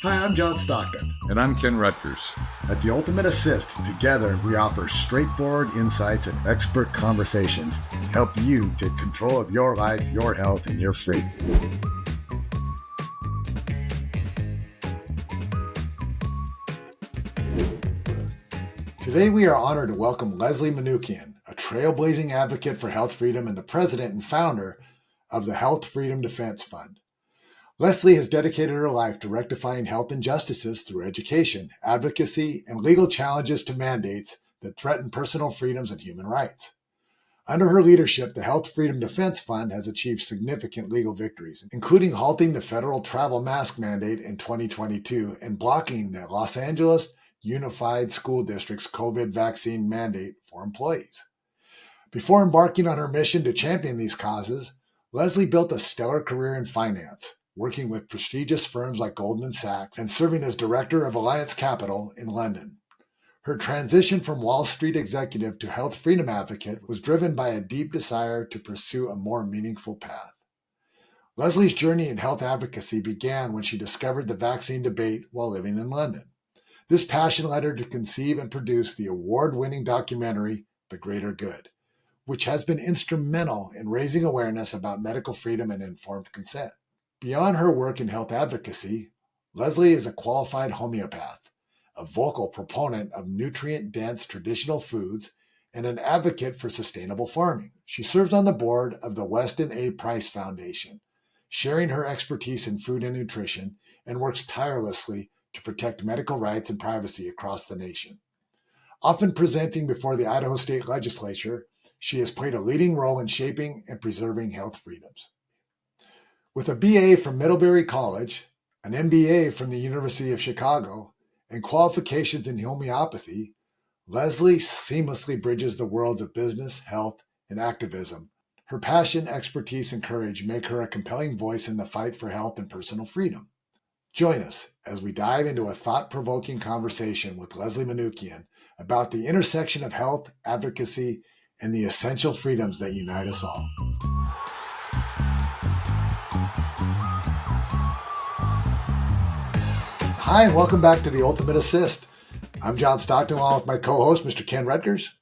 Hi, I'm John Stockton. And I'm Ken Rutgers. At the Ultimate Assist, together we offer straightforward insights and expert conversations to help you take control of your life, your health, and your freedom. Today we are honored to welcome Leslie Manookian, a trailblazing advocate for health freedom and the president and founder of the Health Freedom Defense Fund. Leslie has dedicated her life to rectifying health injustices through education, advocacy, and legal challenges to mandates that threaten personal freedoms and human rights. Under her leadership, the Health Freedom Defense Fund has achieved significant legal victories, including halting the federal travel mask mandate in 2022 and blocking the Los Angeles Unified School District's COVID vaccine mandate for employees. Before embarking on her mission to champion these causes, Leslie built a stellar career in finance, working with prestigious firms like Goldman Sachs and serving as director of Alliance Capital in London. Her transition from Wall Street executive to health freedom advocate was driven by a deep desire to pursue a more meaningful path. Leslie's journey in health advocacy began when she discovered the vaccine debate while living in London. This passion led her to conceive and produce the award-winning documentary, The Greater Good, which has been instrumental in raising awareness about medical freedom and informed consent. Beyond her work in health advocacy, Leslie is a qualified homeopath, a vocal proponent of nutrient-dense traditional foods, and an advocate for sustainable farming. She serves on the board of the Weston A. Price Foundation, sharing her expertise in food and nutrition, and works tirelessly to protect medical rights and privacy across the nation. Often presenting before the Idaho State Legislature, she has played a leading role in shaping and preserving health freedoms. With a BA from Middlebury College, an MBA from the University of Chicago, and qualifications in homeopathy, Leslie seamlessly bridges the worlds of business, health, and activism. Her passion, expertise, and courage make her a compelling voice in the fight for health and personal freedom. Join us as we dive into a thought-provoking conversation with Leslie Manookian about the intersection of health, advocacy, and the essential freedoms that unite us all. Hi, and welcome back to the Ultimate Assist. I'm John Stockton, along with my co-host, Mr. Ken Rutgers.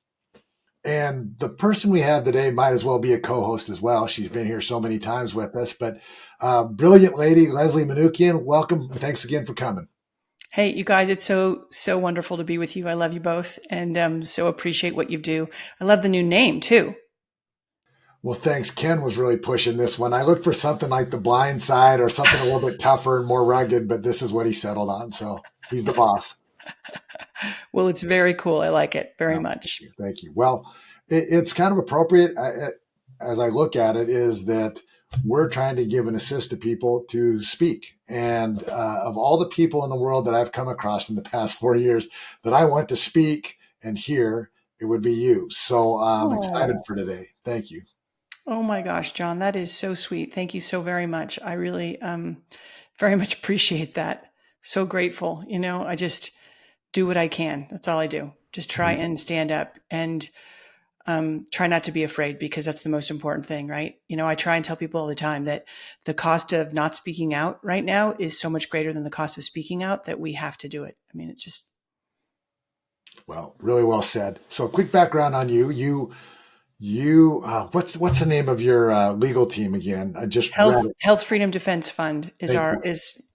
And the person we have today might as well be a co-host as well. She's been here so many times with us, but brilliant lady, Leslie Manookian, welcome. Thanks again for coming. Hey, you guys, it's so wonderful to be with you. I love you both and so appreciate what you do. I love the new name too. Well, thanks. Ken was really pushing this one. I looked for something like The Blind Side or something a little bit tougher and more rugged, but this is what he settled on. So he's the boss. Well, it's very cool. I like it very much. Thank you. Well, it's kind of appropriate as I look at it is that we're trying to give an assist to people to speak. And of all the people in the world that I've come across in the past 4 years that I want to speak and hear, it would be you. So I'm excited for today. Thank you. Oh my gosh, John, that is so sweet. Thank you so very much. I really very much appreciate that. So grateful. You know, I just do what I can. That's all I do. Just try and stand up and try not to be afraid, because that's the most important thing, right? You know, I try and tell people all the time that the cost of not speaking out right now is so much greater than the cost of speaking out that we have to do it. I mean, it's just. Well, really well said. So quick background on you. What's the name of your legal team again? I just Health Freedom Defense Fund is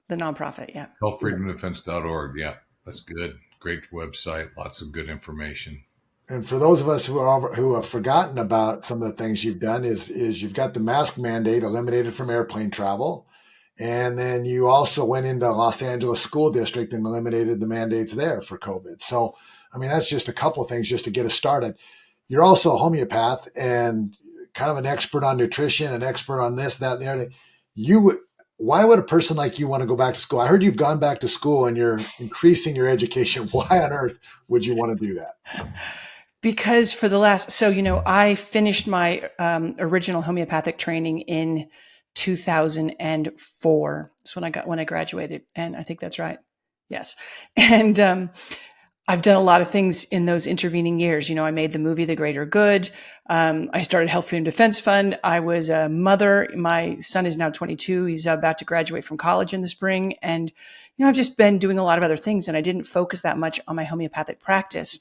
the nonprofit. Yeah. Healthfreedomdefense.org. Yeah, that's good. Great website. Lots of good information. And for those of us who have forgotten about some of the things you've done is you've got the mask mandate eliminated from airplane travel. And then you also went into Los Angeles School District and eliminated the mandates there for COVID. So, I mean, that's just a couple of things just to get us started. You're also a homeopath and kind of an expert on nutrition, an expert on this, that, and the other thing. Why would a person like you want to go back to school? I heard you've gone back to school and you're increasing your education. Why on earth would you want to do that? Because I finished my original homeopathic training in 2004. That's when I graduated. And I think that's right. Yes. And I've done a lot of things in those intervening years. You know, I made the movie The Greater Good. I started Health Freedom Defense Fund. I was a mother. My son is now 22. He's about to graduate from college in the spring. And, I've just been doing a lot of other things and I didn't focus that much on my homeopathic practice.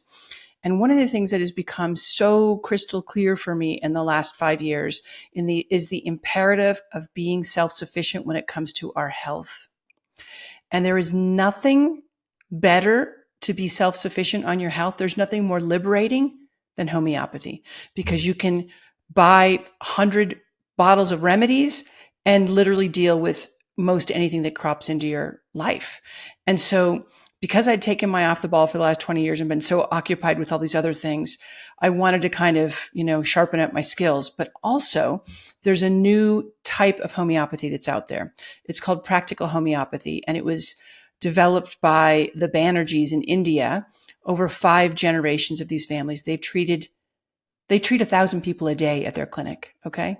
And one of the things that has become so crystal clear for me in the last 5 years is the imperative of being self-sufficient when it comes to our health. And there is nothing better to be self-sufficient on your health. There's nothing more liberating than homeopathy, because you can buy 100 bottles of remedies and literally deal with most anything that crops into your life. And so because I'd taken my off the ball for the last 20 years and been so occupied with all these other things, I wanted to kind of, sharpen up my skills. But also there's a new type of homeopathy that's out there. It's called practical homeopathy. And it was developed by the Banerjees in India over 5 generations of these families. They treat 1,000 people a day at their clinic. Okay.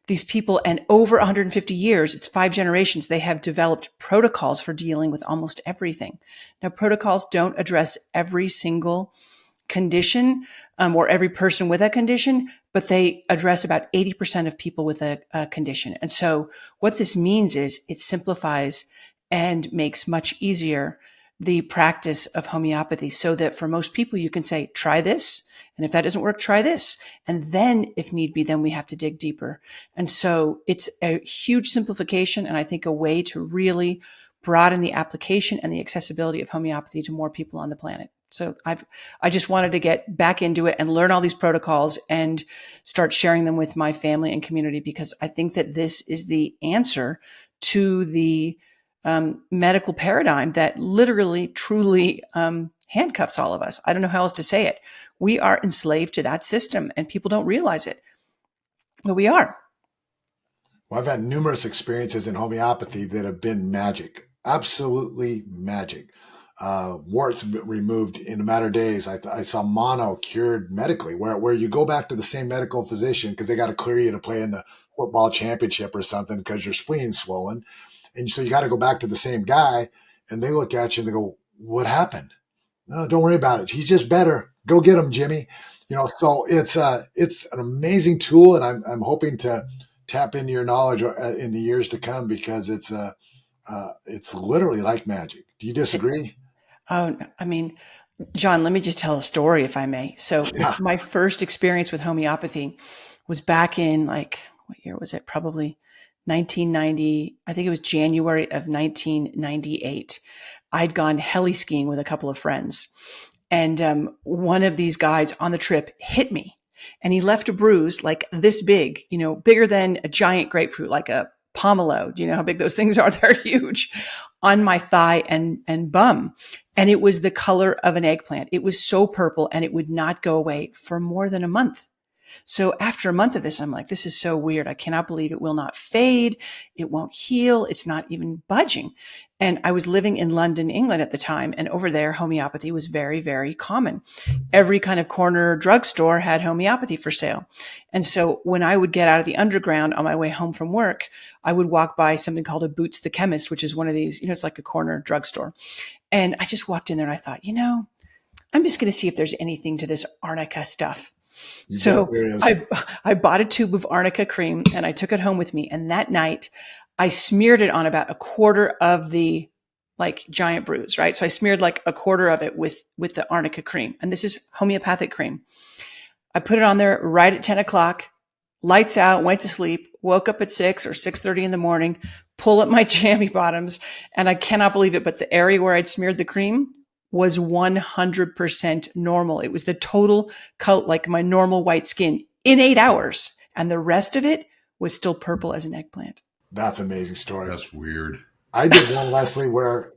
These people, and over 150 years, it's 5 generations, they have developed protocols for dealing with almost everything. Now, protocols don't address every single condition, or every person with a condition, but they address about 80% of people with a condition. And so what this means is it simplifies and makes much easier the practice of homeopathy, so that for most people, you can say, try this. And if that doesn't work, try this. And then if need be, then we have to dig deeper. And so it's a huge simplification, and I think a way to really broaden the application and the accessibility of homeopathy to more people on the planet. So I just wanted to get back into it and learn all these protocols and start sharing them with my family and community, because I think that this is the answer to the medical paradigm that literally, truly handcuffs all of us. I don't know how else to say it. We are enslaved to that system, and people don't realize it, but we are. Well, I've had numerous experiences in homeopathy that have been magic, absolutely magic. Warts removed in a matter of days. I saw mono cured medically, where you go back to the same medical physician because they got to clear you to play in the football championship or something because your spleen's swollen. And so you got to go back to the same guy, and they look at you and they go, what happened? No, don't worry about it. He's just better. Go get him, Jimmy. So it's an amazing tool, and I'm hoping to tap into your knowledge in the years to come, because it's literally like magic. Do you disagree? Oh, I mean, John, let me just tell a story, if I may. So Yeah. my first experience with homeopathy was back in, like, what year was it? Probably 1990. I think it was January of 1998. I'd gone heli skiing with a couple of friends. And one of these guys on the trip hit me, and he left a bruise like this big, bigger than a giant grapefruit, like a pomelo. Do you know how big those things are? They're huge, on my thigh and bum. And it was the color of an eggplant. It was so purple, and it would not go away for more than a month. So after a month of this, I'm like, this is so weird. I cannot believe it will not fade. It won't heal. It's not even budging. And I was living in London, England at the time. And over there, homeopathy was very, very common. Every kind of corner drugstore had homeopathy for sale. And so when I would get out of the underground on my way home from work, I would walk by something called a Boots the Chemist, which is one of these, it's like a corner drugstore. And I just walked in there and I thought, I'm just going to see if there's anything to this arnica stuff. So I bought a tube of arnica cream and I took it home with me. And that night I smeared it on about a quarter of the giant bruise, right? So I smeared like a quarter of it with the arnica cream. And this is homeopathic cream. I put it on there right at 10 o'clock, lights out, went to sleep, woke up at 6 or 6:30 in the morning, pull up my jammy bottoms. And I cannot believe it, but the area where I'd smeared the cream was 100% normal. It was the total coat, like my normal white skin, in 8 hours. And the rest of it was still purple as an eggplant. That's an amazing story. That's weird. I did one, Leslie, where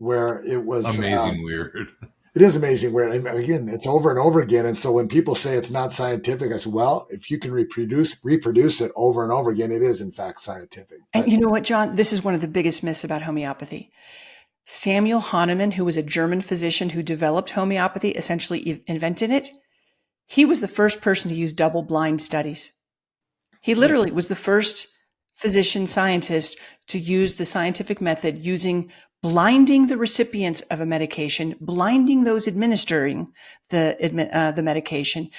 it was amazing weird. It is amazing weird. And again, it's over and over again. And so when people say it's not scientific, I say, well, if you can reproduce it over and over again, it is in fact scientific. And you know what, John? This is one of the biggest myths about homeopathy. Samuel Hahnemann, who was a German physician who developed homeopathy, essentially invented it. He was the first person to use double-blind studies. He literally was the first physician scientist to use the scientific method, using blinding the recipients of a medication, blinding those administering the medication.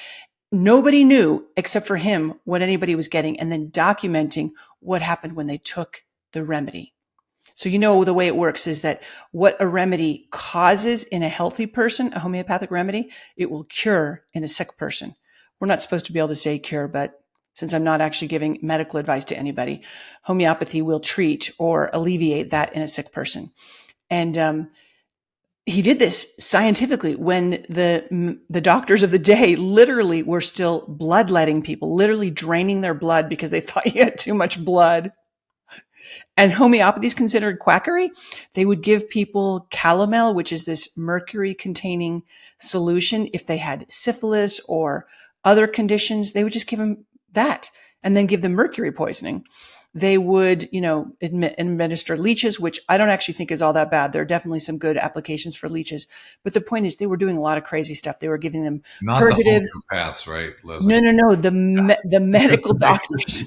Nobody knew except for him what anybody was getting, and then documenting what happened when they took the remedy. So, the way it works is that what a remedy causes in a healthy person, a homeopathic remedy, it will cure in a sick person. We're not supposed to be able to say cure, but since I'm not actually giving medical advice to anybody, homeopathy will treat or alleviate that in a sick person. And he did this scientifically when the doctors of the day literally were still bloodletting people, literally draining their blood because they thought you had too much blood. And homeopathy is considered quackery. They would give people calomel, which is this mercury containing solution. If they had syphilis or other conditions, they would just give them that and then give them mercury poisoning. They would, administer leeches, which I don't actually think is all that bad. There are definitely some good applications for leeches. But the point is they were doing a lot of crazy stuff. They were giving them Not purgatives. the homeopaths, right, Leslie? No. The medical doctors.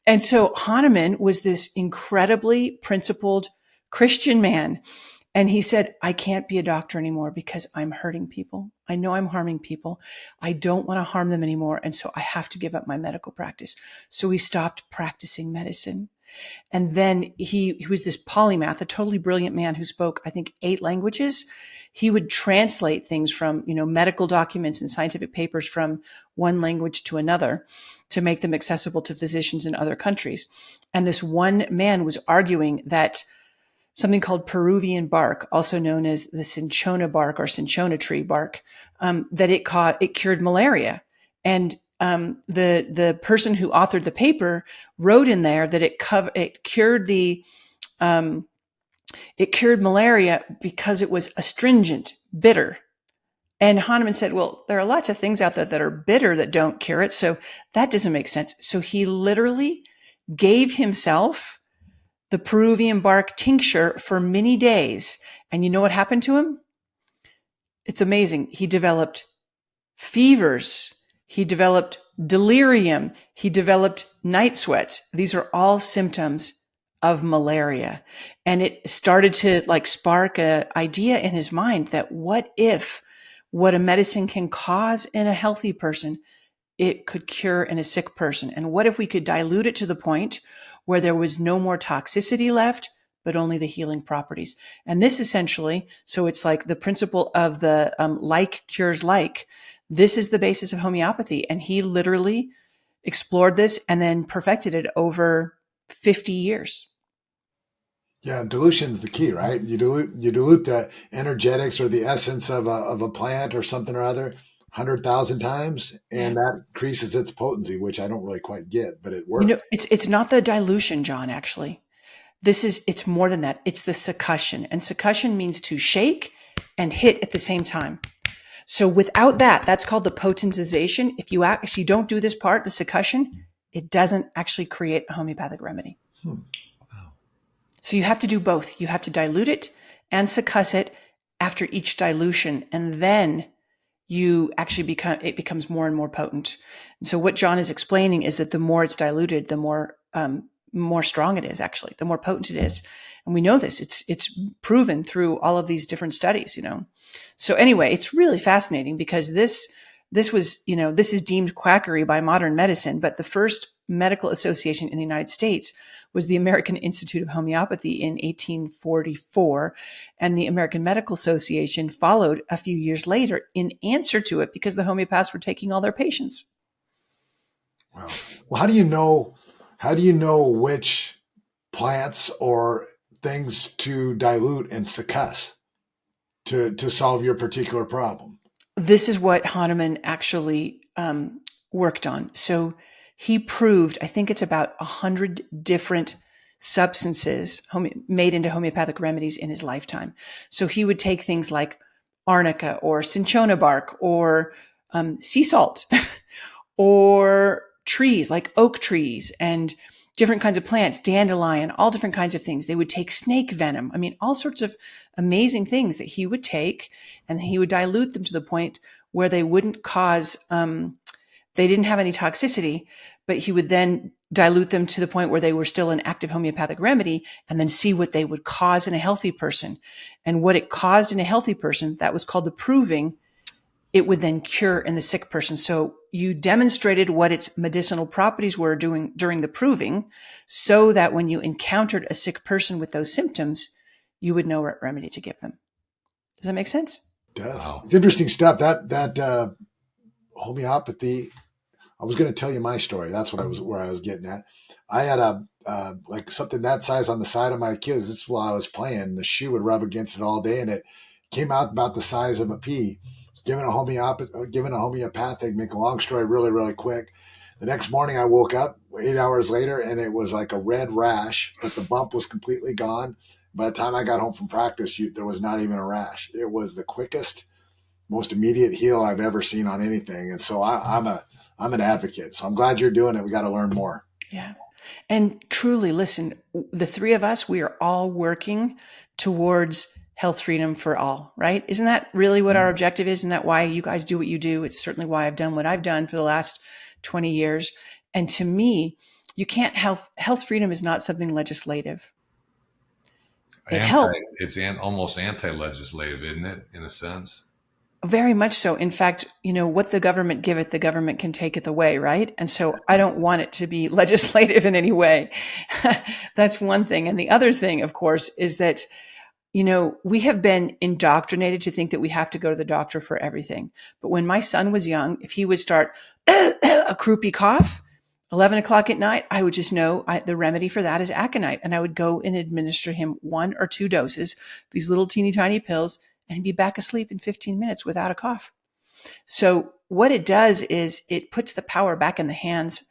And so Hahnemann was this incredibly principled Christian man. And he said, I can't be a doctor anymore because I'm hurting people. I know I'm harming people. I don't want to harm them anymore. And so I have to give up my medical practice. So he stopped practicing medicine. And then he was this polymath, a totally brilliant man who spoke, I think, 8 languages. He would translate things from, medical documents and scientific papers from one language to another to make them accessible to physicians in other countries. And this one man was arguing that something called Peruvian bark, also known as the cinchona bark or cinchona tree bark, that it cured malaria. And the person who authored the paper wrote in there that it cured malaria because it was astringent, bitter. And Hahnemann said, well, there are lots of things out there that are bitter that don't cure it. So that doesn't make sense. So he literally gave himself the Peruvian bark tincture for many days. And you know what happened to him? It's amazing. He developed fevers. He developed delirium. He developed night sweats. These are all symptoms of malaria. And it started to spark an idea in his mind that what if what a medicine can cause in a healthy person, it could cure in a sick person? And what if we could dilute it to the point where there was no more toxicity left, but only the healing properties? And this essentially, so it's like the principle of the like cures like. This is the basis of homeopathy. And he literally explored this and then perfected it over 50 years. Yeah, dilution's the key, right? You dilute the energetics or the essence of a plant or something or other 100,000 times, and that increases its potency, which I don't really quite get, but it works. It's not the dilution, John, actually. It's more than that. It's the succussion. And succussion means to shake and hit at the same time. So without that, that's called the potentization. If you actually don't do this part, the succussion, it doesn't actually create a homeopathic remedy. Wow. So you have to do both. You have to dilute it and succuss it after each dilution. And then you actually it becomes more and more potent. And so what John is explaining is that the more it's diluted, the more strong it is, actually, the more potent it is. And we know this. It's proven through all of these different studies, So anyway, it's really fascinating because this is deemed quackery by modern medicine, but the first medical association in the United States was the American Institute of Homeopathy in 1844, and the American Medical Association followed a few years later in answer to it because the homeopaths were taking all their patients. Wow. Well, how do you know which plants or things to dilute and succuss to solve your particular problem? This is what Hahnemann actually worked on. So he proved, I think it's about 100 different substances made into homeopathic remedies in his lifetime. So he would take things like arnica or cinchona bark or sea salt or trees like oak trees and different kinds of plants, dandelion, all different kinds of things. They would take snake venom. I mean, all sorts of amazing things that he would take, and he would dilute them to the point where they wouldn't cause, they didn't have any toxicity, but he would then dilute them to the point where they were still an active homeopathic remedy and then see what they would cause in a healthy person. And what it caused in a healthy person, that was called the proving, it would then cure in the sick person. So you demonstrated what its medicinal properties were doing during the proving, so that when you encountered a sick person with those symptoms, you would know what remedy to give them. Does that make sense? It does. Wow. It's interesting stuff. That homeopathy. I was going to tell you my story. That's where I was getting at. I had like something that size on the side of my kids. This is while I was playing. The shoe would rub against it all day, and it came out about the size of a pea. Given a homeopathic, make a long story really, really quick. The next morning I woke up 8 hours later and it was like a red rash, but the bump was completely gone. By the time I got home from practice, there was not even a rash. It was the quickest, most immediate heal I've ever seen on anything. And so I'm an advocate. So I'm glad you're doing it. We got to learn more. Yeah. And truly, listen, the three of us, we are all working towards health freedom for all, right? Isn't that really what our objective is? Isn't that why you guys do what you do? It's certainly why I've done what I've done for the last 20 years. And to me, you can't health freedom is not something legislative. It's almost anti-legislative, isn't it, in a sense? Very much so. In fact, what the government giveth, the government can taketh away, right? And so I don't want it to be legislative in any way. That's one thing. And the other thing, of course, is that we have been indoctrinated to think that we have to go to the doctor for everything. But when my son was young, if he would start a croupy cough, 11 o'clock at night, I would just know the remedy for that is aconite. And I would go and administer him 1 or 2 doses, these little teeny tiny pills, and he'd be back asleep in 15 minutes without a cough. So what it does is it puts the power back in the hands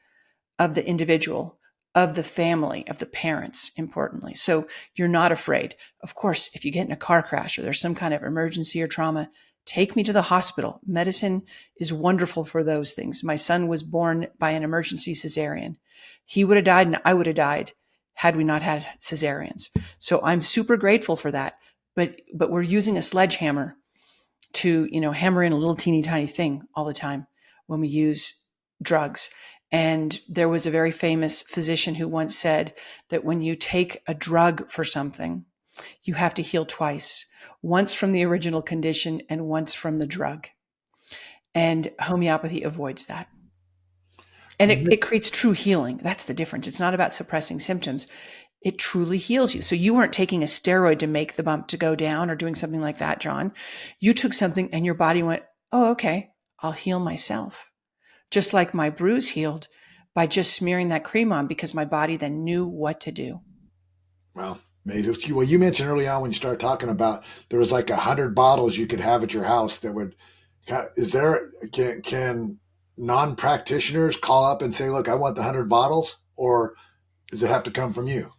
of the individual, of the family, of the parents, importantly. So you're not afraid. Of course, if you get in a car crash or there's some kind of emergency or trauma, take me to the hospital. Medicine is wonderful for those things. My son was born by an emergency cesarean. He would have died and I would have died had we not had cesareans. So I'm super grateful for that. But we're using a sledgehammer to, hammer in a little teeny tiny thing all the time when we use drugs. And there was a very famous physician who once said that when you take a drug for something, you have to heal twice, once from the original condition and once from the drug. And homeopathy avoids that. And it creates true healing. That's the difference. It's not about suppressing symptoms. It truly heals you. So you weren't taking a steroid to make the bump to go down or doing something like that, John. You took something and your body went, oh, okay, I'll heal myself. Just like my bruise healed by just smearing that cream on because my body then knew what to do. Well, amazing. Well, you mentioned early on when you started talking about there was like 100 bottles you could have at your house that would, can non-practitioners call up and say, look, I want the 100 bottles, or does it have to come from you?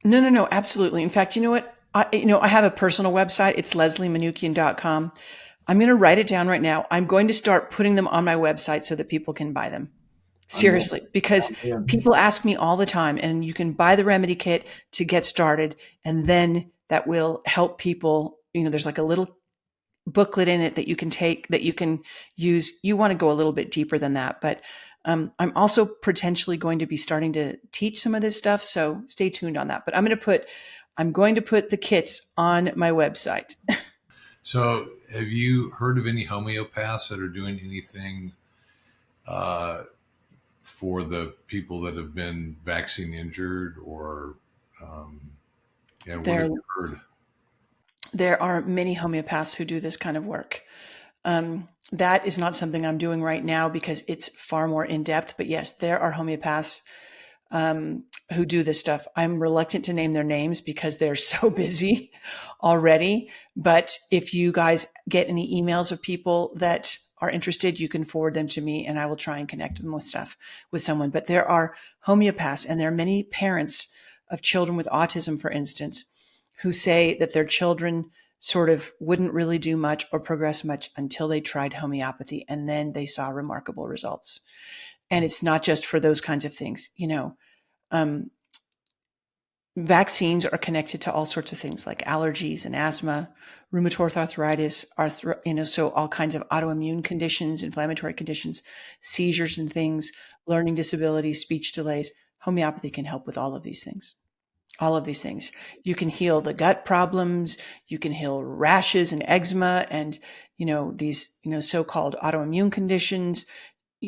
No, absolutely. In fact, you know what? I have a personal website. It's lesliemanookian.com. I'm going to write it down right now. I'm going to start putting them on my website so that people can buy them. Seriously, because people ask me all the time, and you can buy the remedy kit to get started, and then that will help people. There's like a little booklet in it that you can take, that you can use. You want to go a little bit deeper than that, but I'm also potentially going to be starting to teach some of this stuff. So stay tuned on that. But I'm going to put the kits on my website. So have you heard of any homeopaths that are doing anything for the people that have been vaccine injured, or what have you heard? There are many homeopaths who do this kind of work. That is not something I'm doing right now because it's far more in depth. But yes, there are homeopaths who do this stuff. I'm reluctant to name their names because they're so busy already. But if you guys get any emails of people that are interested, you can forward them to me and I will try and connect them with someone. But there are homeopaths, and there are many parents of children with autism, for instance, who say that their children sort of wouldn't really do much or progress much until they tried homeopathy, and then they saw remarkable results. And it's not just for those kinds of things. Vaccines are connected to all sorts of things like allergies and asthma, rheumatoid arthritis, so all kinds of autoimmune conditions, inflammatory conditions, seizures and things, learning disabilities, speech delays. Homeopathy can help with all of these things. All of these things. You can heal the gut problems. You can heal rashes and eczema and, these, so-called autoimmune conditions.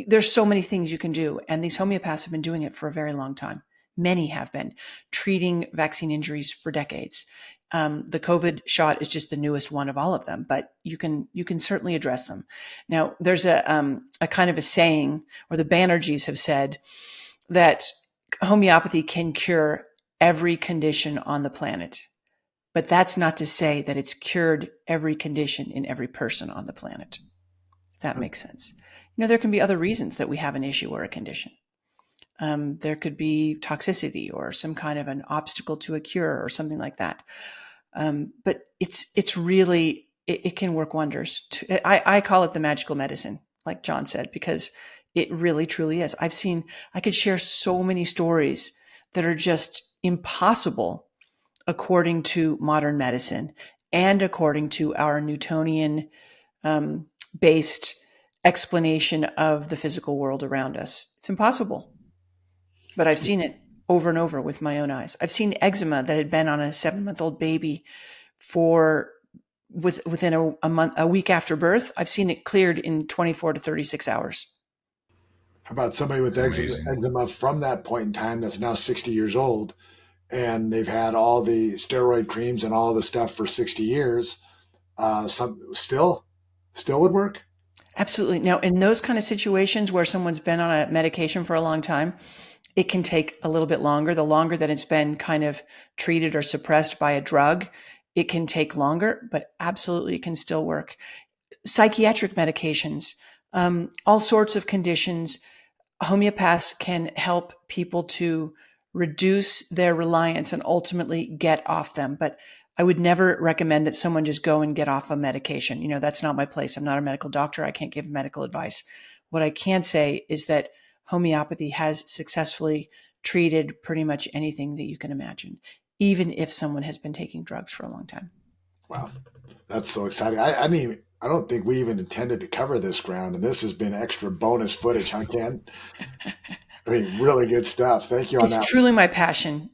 There's so many things you can do. And these homeopaths have been doing it for a very long time. Many have been treating vaccine injuries for decades. The COVID shot is just the newest one of all of them, but you can certainly address them. Now, there's a kind of a saying, or the Banerjees have said, that homeopathy can cure every condition on the planet. But that's not to say that it's cured every condition in every person on the planet. If that makes sense. There can be other reasons that we have an issue or a condition. There could be toxicity or some kind of an obstacle to a cure or something like that. But it's really, it can work wonders. I call it the magical medicine, like John said, because it really, truly is. I could share so many stories that are just impossible according to modern medicine and according to our Newtonian based explanation of the physical world around us. It's impossible. But I've seen it over and over with my own eyes. I've seen eczema that had been on a 7-month-old baby within a week after birth. I've seen it cleared in 24 to 36 hours. How about somebody with eczema from that point in time that's now 60 years old, and they've had all the steroid creams and all the stuff for 60 years? Still would work? Absolutely. Now, in those kind of situations where someone's been on a medication for a long time, it can take a little bit longer. The longer that it's been kind of treated or suppressed by a drug, it can take longer, but absolutely it can still work. Psychiatric medications, all sorts of conditions, homeopaths can help people to reduce their reliance and ultimately get off them. But I would never recommend that someone just go and get off a medication. That's not my place. I'm not a medical doctor. I can't give medical advice. What I can say is that homeopathy has successfully treated pretty much anything that you can imagine, even if someone has been taking drugs for a long time. Wow. That's so exciting. I don't think we even intended to cover this ground, and this has been extra bonus footage, huh, Ken? Really good stuff. Thank you on that. It's truly my passion,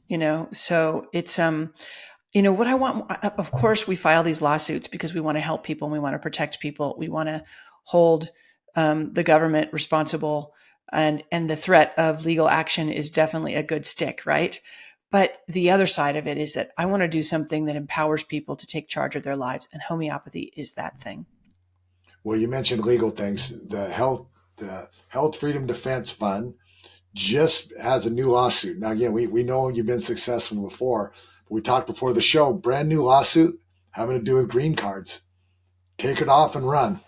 so it's, what I want, of course, we file these lawsuits because we want to help people and we want to protect people. We want to hold the government responsible, and the threat of legal action is definitely a good stick, right? But the other side of it is that I want to do something that empowers people to take charge of their lives, and homeopathy is that thing. Well, you mentioned legal things. The Health Freedom Defense Fund just has a new lawsuit. Now, again, we know you've been successful before. We talked before the show, brand new lawsuit having to do with green cards. Take it off and run.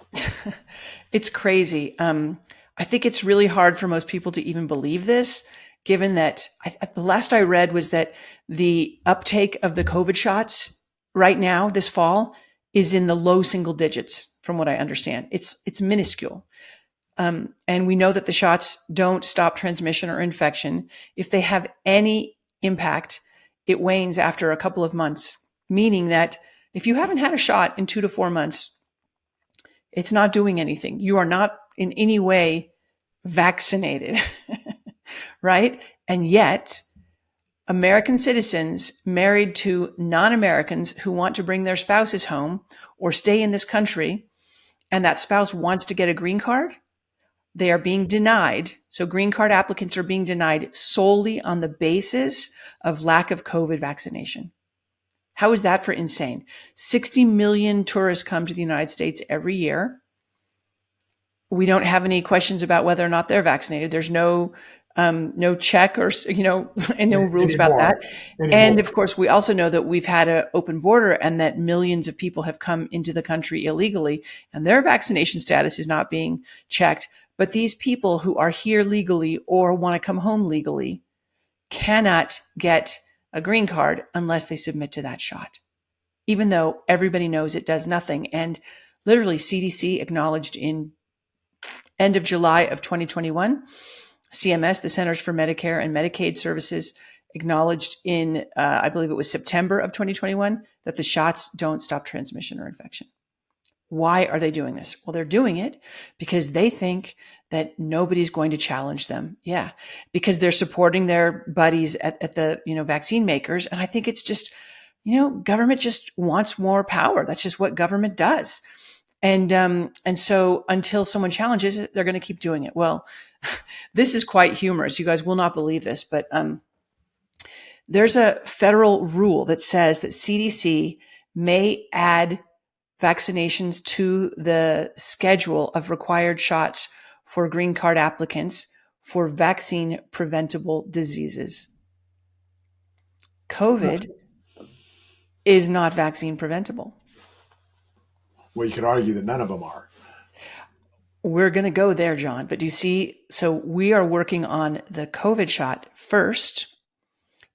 It's crazy. I think it's really hard for most people to even believe this, given that the last I read was that the uptake of the COVID shots right now, this fall, is in the low single digits, from what I understand. It's minuscule. And we know that the shots don't stop transmission or infection. If they have any impact, it wanes after a couple of months, meaning that if you haven't had a shot in 2 to 4 months, it's not doing anything. You are not in any way vaccinated, right? And yet, American citizens married to non-Americans who want to bring their spouses home or stay in this country, and that spouse wants to get a green card, they are being denied. So green card applicants are being denied solely on the basis of lack of COVID vaccination. How is that for insane? 60 million tourists come to the United States every year. We don't have any questions about whether or not they're vaccinated. There's no check or, and no rules about that. And of course, we also know that we've had an open border and that millions of people have come into the country illegally and their vaccination status is not being checked. But these people who are here legally or want to come home legally cannot get a green card unless they submit to that shot, even though everybody knows it does nothing. And literally CDC acknowledged in end of July of 2021, CMS, the Centers for Medicare and Medicaid Services, acknowledged in, I believe it was September of 2021, that the shots don't stop transmission or infection. Why are they doing this? Well, they're doing it because they think that nobody's going to challenge them. Yeah, because they're supporting their buddies at the, vaccine makers. And I think it's just, government just wants more power. That's just what government does. And so until someone challenges it, they're going to keep doing it. Well, this is quite humorous. You guys will not believe this, but there's a federal rule that says that CDC may add vaccinations to the schedule of required shots for green card applicants for vaccine preventable diseases. COVID is not vaccine preventable. Well, you could argue that none of them are. We're going to go there, John. But do you see? So we are working on the COVID shot first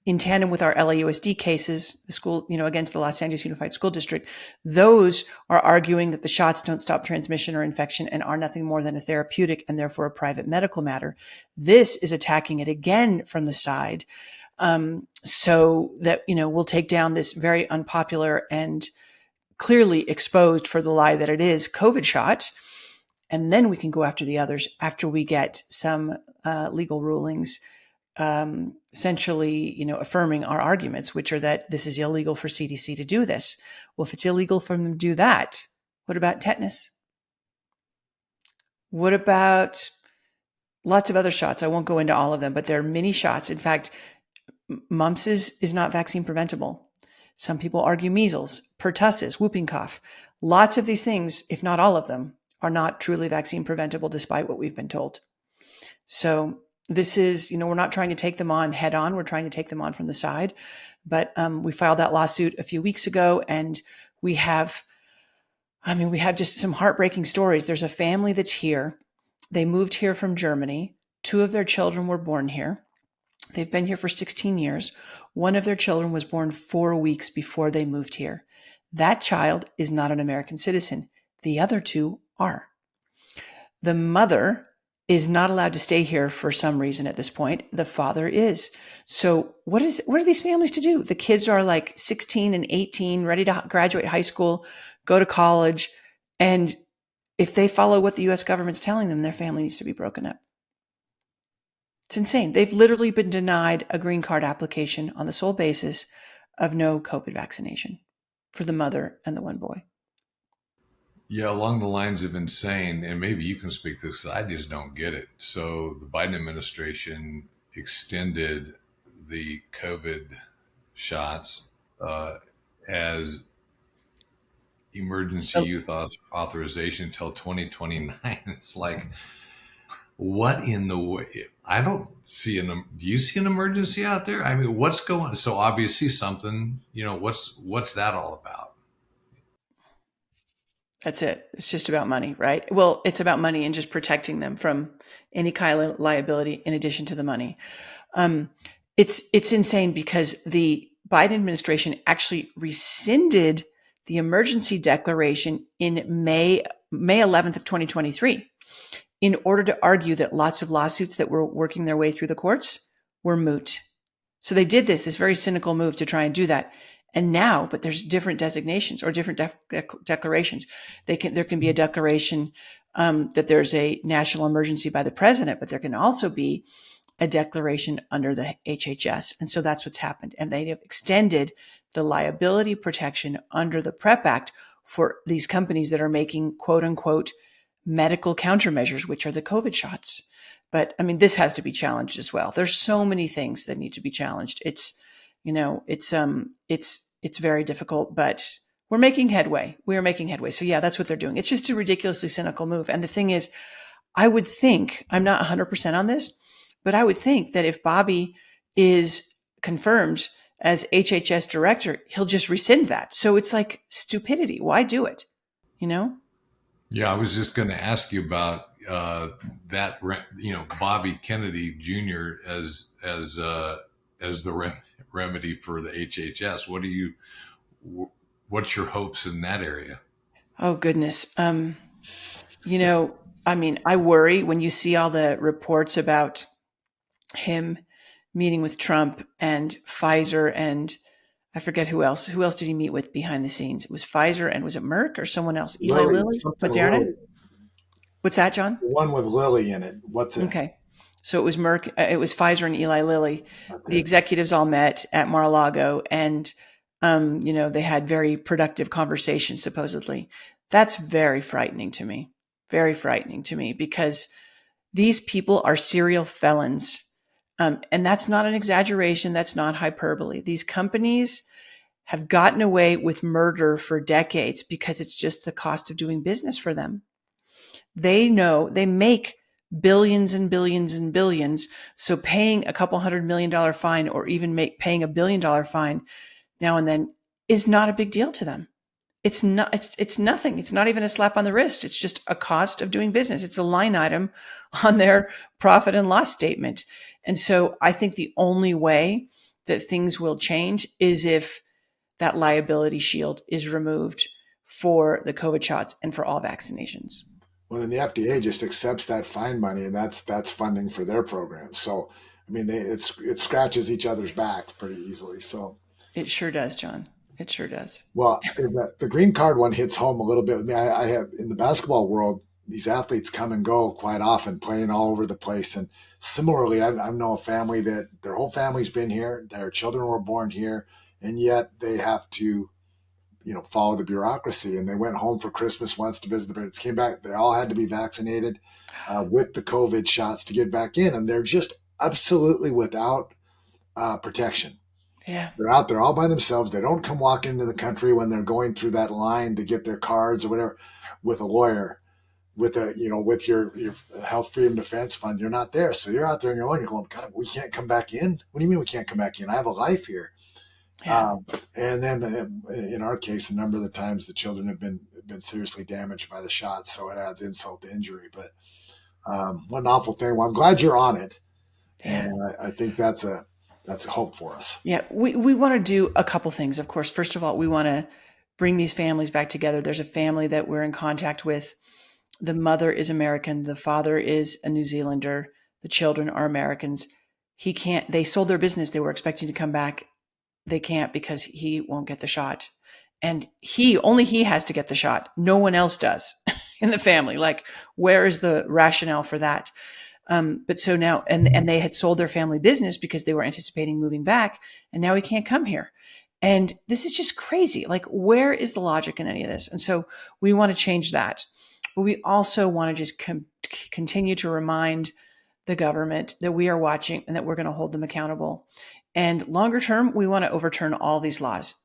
in tandem with our LAUSD cases, the school, against the Los Angeles Unified School District. Those are arguing that the shots don't stop transmission or infection and are nothing more than a therapeutic and therefore a private medical matter. This is attacking it again from the side. So that, we'll take down this very unpopular and clearly exposed for the lie that it is COVID shot. And then we can go after the others after we get some legal rulings, essentially, affirming our arguments, which are that this is illegal for CDC to do this. Well, if it's illegal for them to do that, what about tetanus? What about lots of other shots? I won't go into all of them, but there are many shots. In fact, mumps is not vaccine preventable. Some people argue measles, pertussis, whooping cough. Lots of these things, if not all of them, are not truly vaccine preventable despite what we've been told. So this is, we're not trying to take them on head on. We're trying to take them on from the side. But we filed that lawsuit a few weeks ago, and we have just some heartbreaking stories. There's a family that's here. They moved here from Germany. 2 of their children were born here. They've been here for 16 years. One of their children was born 4 weeks before they moved here. That child is not an American citizen. The other 2 are. The mother is not allowed to stay here for some reason at this point. The father is. So what are these families to do? The kids are like 16 and 18, ready to graduate high school, go to college. And if they follow what the U.S. government's telling them, their family needs to be broken up. It's insane. They've literally been denied a green card application on the sole basis of no COVID vaccination for the mother and the one boy. Yeah, along the lines of insane, and maybe you can speak to this, I just don't get it. So the Biden administration extended the COVID shots as emergency use authorization until 2029. It's like, what in the way? I don't see do you see an emergency out there? I mean, what's going on? So obviously something, what's that all about? That's it. It's just about money, right? Well, it's about money and just protecting them from any kind of liability in addition to the money. It's insane because the Biden administration actually rescinded the emergency declaration in May 11th of 2023 in order to argue that lots of lawsuits that were working their way through the courts were moot. So they did this very cynical move to try and do that. And now, but there's different designations or different declarations. There can be a declaration that there's a national emergency by the president, but there can also be a declaration under the HHS. And so that's what's happened. And they have extended the liability protection under the PrEP Act for these companies that are making quote unquote medical countermeasures, which are the COVID shots. But I mean, this has to be challenged as well. There's so many things that need to be challenged. It's very difficult, but we're making headway. We are making headway. So yeah, that's what they're doing. It's just a ridiculously cynical move. And the thing is, I would think, I'm not 100% on this, but I would think that if Bobby is confirmed as HHS director, he'll just rescind that. So it's like stupidity. Why do it? Yeah, I was just going to ask you about that. Bobby Kennedy Jr. as the remedy for the HHS. What's your hopes in that area? Oh goodness. I worry when you see all the reports about him meeting with Trump and Pfizer and I forget who else. Who else did he meet with behind the scenes? It was Pfizer and was it Merck or someone else? Eli Lilly? Moderna? What's that, John? The one with Lilly in it. What's it? Okay. So it was Merck. It was Pfizer and Eli Lilly. Okay. The executives all met at Mar-a-Lago and, they had very productive conversations, supposedly. That's very frightening to me. Very frightening to me, because these people are serial felons. And that's not an exaggeration. That's not hyperbole. These companies have gotten away with murder for decades because it's just the cost of doing business for them. They know they make billions and billions and billions. So paying a couple $100 million fine, or even paying $1 billion fine now and then, is not a big deal to them. It's not, it's nothing. It's not even a slap on the wrist. It's just a cost of doing business. It's a line item on their profit and loss statement. And so I think the only way that things will change is if that liability shield is removed for the COVID shots and for all vaccinations. Well, then the FDA just accepts that fine money, and that's funding for their program. So, I mean, it scratches each other's backs pretty easily. So it sure does, John. It sure does. Well, the green card one hits home a little bit with me. I have, in the basketball world, these athletes come and go quite often, playing all over the place. And similarly, I know a family that their whole family's been here, their children were born here, and yet they have to, follow the bureaucracy. And they went home for Christmas once to visit the parents, came back. They all had to be vaccinated with the COVID shots to get back in, and they're just absolutely without protection. Yeah. They're out there all by themselves. They don't come walking into the country when they're going through that line to get their cards or whatever with a lawyer, with your Health Freedom Defense Fund. You're not there. So you're out there on your own. You're going, God, we can't come back in. What do you mean we can't come back in? I have a life here. Yeah. And then in our case, a number of the times the children have been seriously damaged by the shots. So it adds insult to injury. But what an awful thing. Well, I'm glad you're on it. Yeah. And I think that's a hope for us. Yeah, we want to do a couple things. Of course, first of all, we want to bring these families back together. There's a family that we're in contact with. The mother is American. The father is a New Zealander. The children are Americans. They sold their business. They were expecting to come back. They can't because he won't get the shot. And only he has to get the shot. No one else does in the family. Like, where is the rationale for that? But so now, and they had sold their family business because they were anticipating moving back, and now he can't come here. And this is just crazy. Like, where is the logic in any of this? And so we want to change that. But we also want to just continue to remind the government that we are watching and that we're going to hold them accountable. And longer term, we want to overturn all these laws.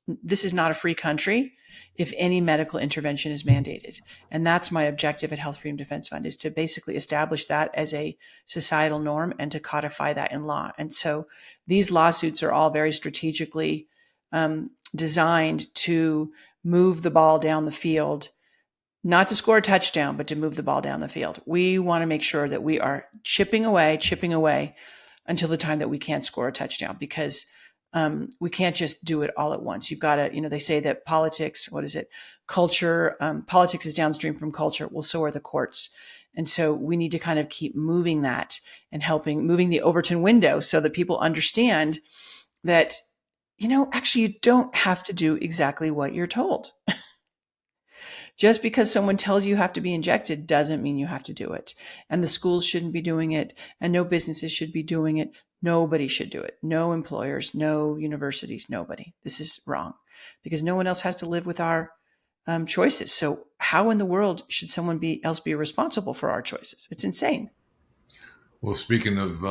This is not a free country if any medical intervention is mandated. And that's my objective at Health Freedom Defense Fund, is to basically establish that as a societal norm and to codify that in law. And so these lawsuits are all very strategically designed to move the ball down the field, not to score a touchdown, but to move the ball down the field. We want to make sure that we are chipping away until the time that we can't score a touchdown, because we can't just do it all at once. You've got to, they say that politics, culture, politics is downstream from culture. Well, so are the courts. And so we need to kind of keep moving that and moving the Overton window so that people understand that, actually you don't have to do exactly what you're told. Just because someone tells you have to be injected doesn't mean you have to do it. And the schools shouldn't be doing it, and no businesses should be doing it. Nobody should do it. No employers, no universities, nobody. This is wrong, because no one else has to live with our choices. So how in the world should someone else be responsible for our choices? It's insane. Well, speaking of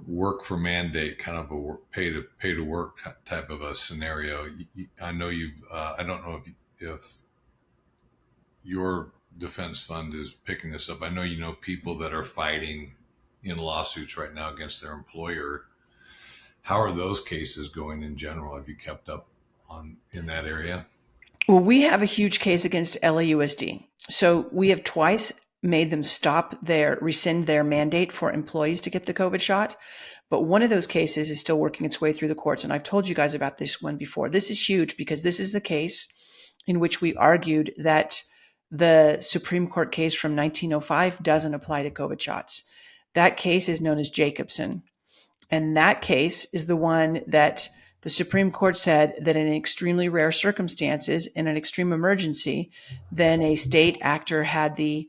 work for mandate, kind of a pay to work type of a scenario. I know I don't know if your defense fund is picking this up. I know people that are fighting in lawsuits right now against their employer. How are those cases going in general? Have you kept up in that area? Well, we have a huge case against LAUSD. So we have twice made them rescind their mandate for employees to get the COVID shot. But one of those cases is still working its way through the courts. And I've told you guys about this one before. This is huge because this is the case in which we argued that the Supreme Court case from 1905 doesn't apply to COVID shots. That case is known as Jacobson. And that case is the one that the Supreme Court said that in extremely rare circumstances, in an extreme emergency, then a state actor had the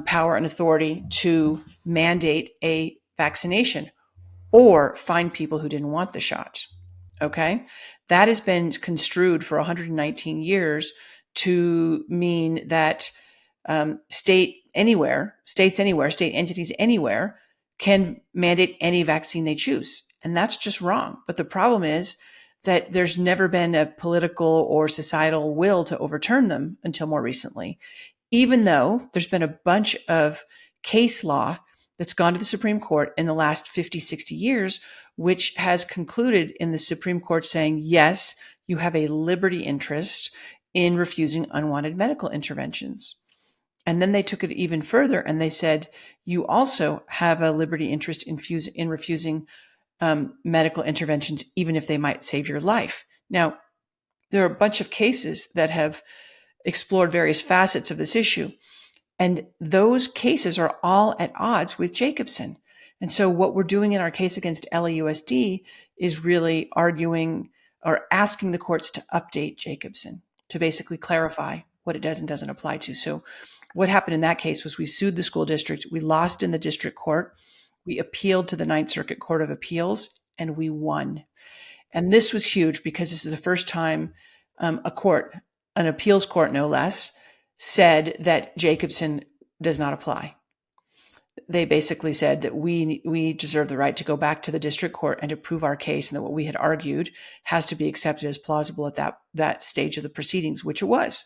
power and authority to mandate a vaccination or fine people who didn't want the shot. Okay? That has been construed for 119 years to mean that states anywhere, state entities anywhere can mandate any vaccine they choose. And that's just wrong. But the problem is that there's never been a political or societal will to overturn them until more recently, even though there's been a bunch of case law that's gone to the Supreme Court in the last 50, 60 years, which has concluded in the Supreme Court saying, yes, you have a liberty interest in refusing unwanted medical interventions. And then they took it even further and they said, you also have a liberty interest in refusing medical interventions, even if they might save your life. Now, there are a bunch of cases that have explored various facets of this issue. And those cases are all at odds with Jacobson. And so what we're doing in our case against LAUSD is really arguing or asking the courts to update Jacobson to basically clarify what it does and doesn't apply to. So what happened in that case was we sued the school district. We lost in the district court. We appealed to the Ninth Circuit Court of Appeals and we won. And this was huge because this is the first time an appeals court no less, said that Jacobson does not apply. They basically said that we deserve the right to go back to the district court and to prove our case, and that what we had argued has to be accepted as plausible at that stage of the proceedings, which it was.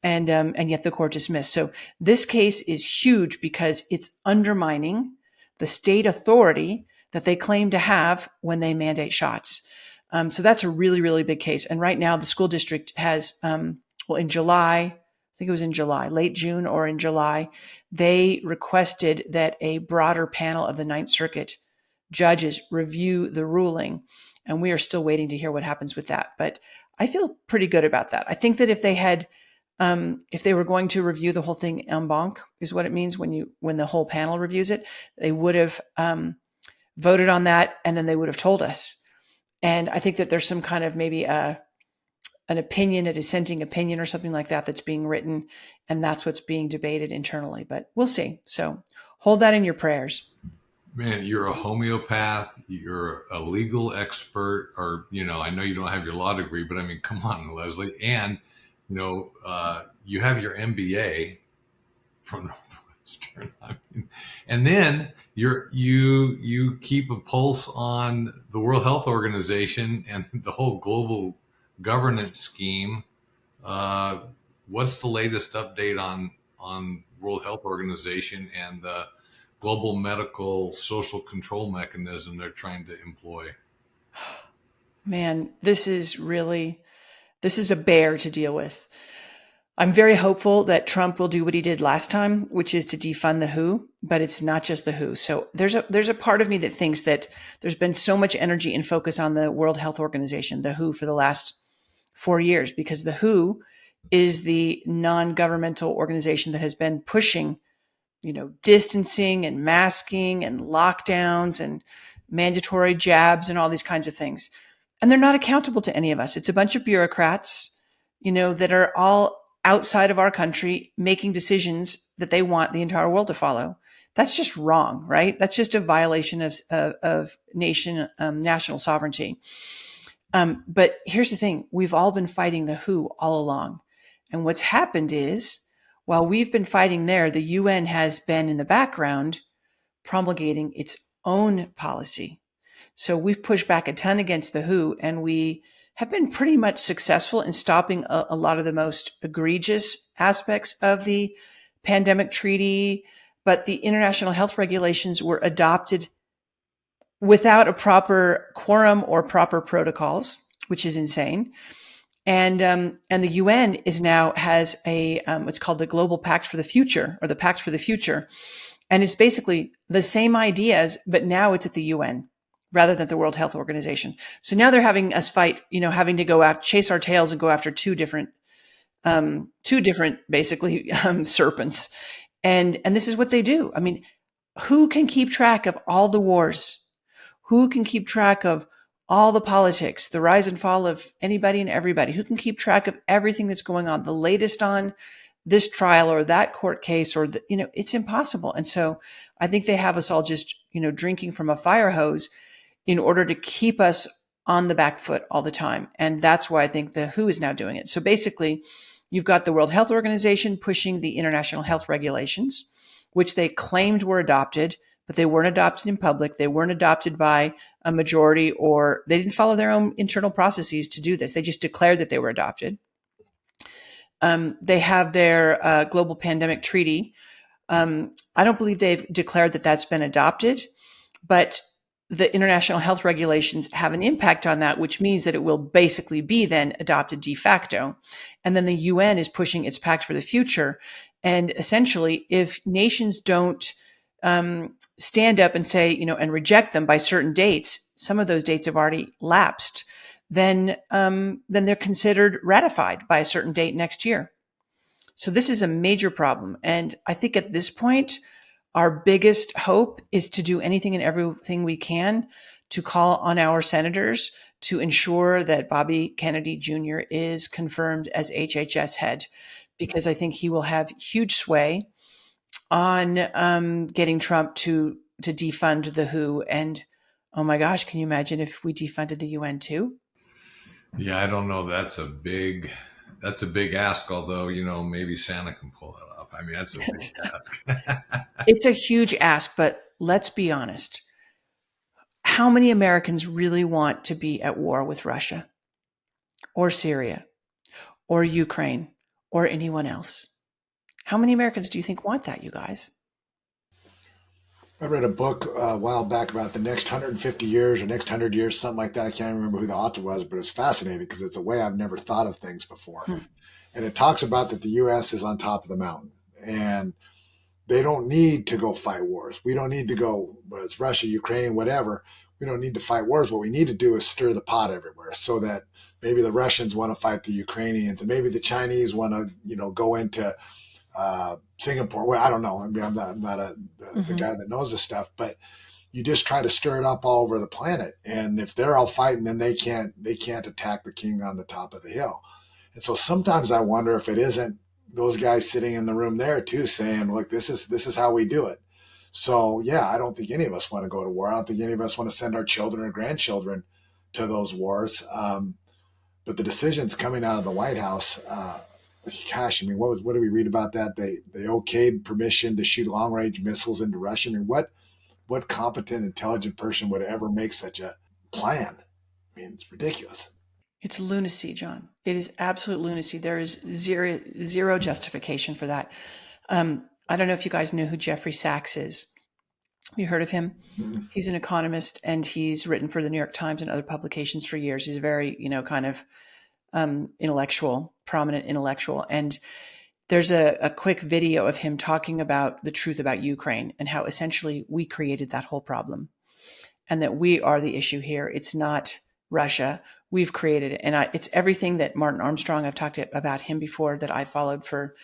And yet the court dismissed. So this case is huge because it's undermining the state authority that they claim to have when they mandate shots. So that's a really, really big case. And right now the school district has, in July, I think it was in July, late June or in July, they requested that a broader panel of the Ninth Circuit judges review the ruling. And we are still waiting to hear what happens with that. But I feel pretty good about that. I think that if they were going to review the whole thing en banc, is what it means when the whole panel reviews it, they would have voted on that and then they would have told us. And I think that there's some kind of maybe an opinion, a dissenting opinion or something like that that's being written, and that's what's being debated internally. But we'll see. So hold that in your prayers. Man, you're a homeopath, you're a legal expert, or, I know you don't have your law degree, but I mean, come on, Leslie. And, you have your MBA from Northwestern. And then you keep a pulse on the World Health Organization and the whole global governance scheme. What's the latest update on World Health Organization and the global medical social control mechanism they're trying to employ? Man, this is a bear to deal with. I'm very hopeful that Trump will do what he did last time, which is to defund the WHO, but it's not just the WHO. So there's a part of me that thinks that there's been so much energy and focus on the World Health Organization, the WHO, for the last 4 years, because the WHO is the non-governmental organization that has been pushing, distancing and masking and lockdowns and mandatory jabs and all these kinds of things. And they're not accountable to any of us. It's a bunch of bureaucrats, that are all outside of our country making decisions that they want the entire world to follow. That's just wrong, right? That's just a violation of national sovereignty. But here's the thing. We've all been fighting the WHO all along. And what's happened is, while we've been fighting there, the UN has been in the background promulgating its own policy. So we've pushed back a ton against the WHO, and we have been pretty much successful in stopping a lot of the most egregious aspects of the pandemic treaty. But the international health regulations were adopted without a proper quorum or proper protocols, which is insane. And the UN has what's called the Global Pact for the Future, or the Pact for the Future. And it's basically the same ideas, but now it's at the UN rather than the World Health Organization. So now they're having us fight, having to go out, chase our tails and go after two different basically serpents. And this is what they do. I mean, who can keep track of all the wars? Who can keep track of all the politics, the rise and fall of anybody and everybody? Who can keep track of everything that's going on, the latest on this trial or that court case, or it's impossible. And so I think they have us all just, drinking from a fire hose in order to keep us on the back foot all the time. And that's why I think the WHO is now doing it. So basically, You've got the World Health Organization pushing the international health regulations, which they claimed were adopted, but they weren't adopted in public. They weren't adopted by a majority, or they didn't follow their own internal processes to do this. They just declared that they were adopted. They have their global pandemic treaty. I don't believe they've declared that that's been adopted, but the international health regulations have an impact on that, which means that it will basically be then adopted de facto. And then the UN is pushing its pact for the future. And essentially, if nations don't stand up and say, and reject them by certain dates, some of those dates have already lapsed, then they're considered ratified by a certain date next year. So this is a major problem. And I think at this point, our biggest hope is to do anything and everything we can to call on our senators to ensure that Bobby Kennedy Jr. is confirmed as HHS head, because I think he will have huge sway on getting Trump to defund the WHO. And oh my gosh, can you imagine if we defunded the UN too? Yeah, I don't know. That's a big ask, although, maybe Santa can pull it off. I mean, that's a big ask. It's a huge ask, but let's be honest. How many Americans really want to be at war with Russia or Syria or Ukraine or anyone else? How many Americans do you think want that, you guys? I read a book a while back about the next 150 years or next 100 years, something like that. I can't remember who the author was, but it's fascinating because it's a way I've never thought of things before. And it talks about that the U.S. is on top of the mountain, and they don't need to go fight wars. We don't need to go, whether it's Russia, Ukraine, whatever. We don't need to fight wars. What we need to do is stir the pot everywhere so that maybe the Russians want to fight the Ukrainians, and maybe the Chinese want to, go into Singapore. Well, I don't know. I mean, I'm not the guy that knows this stuff, but you just try to stir it up all over the planet. And if they're all fighting, then they can't attack the king on the top of the hill. And so sometimes I wonder if it isn't those guys sitting in the room there too, saying, look, this is how we do it. So yeah, I don't think any of us want to go to war. I don't think any of us want to send our children or grandchildren to those wars. But the decisions coming out of the White House, gosh, I mean, what did we read about that? They okayed permission to shoot long range missiles into Russia. I mean, what competent, intelligent person would ever make such a plan? I mean, it's ridiculous. It's lunacy, John. It is absolute lunacy. There is zero justification for that. I don't know if you guys know who Jeffrey Sachs is. Have you heard of him? Mm-hmm. He's an economist, and he's written for the New York Times and other publications for years. He's a very, kind of intellectual, prominent intellectual. And there's a quick video of him talking about the truth about Ukraine and how essentially we created that whole problem and that we are the issue here. It's not Russia. We've created it. And it's everything that Martin Armstrong, I've talked about him before, that I followed for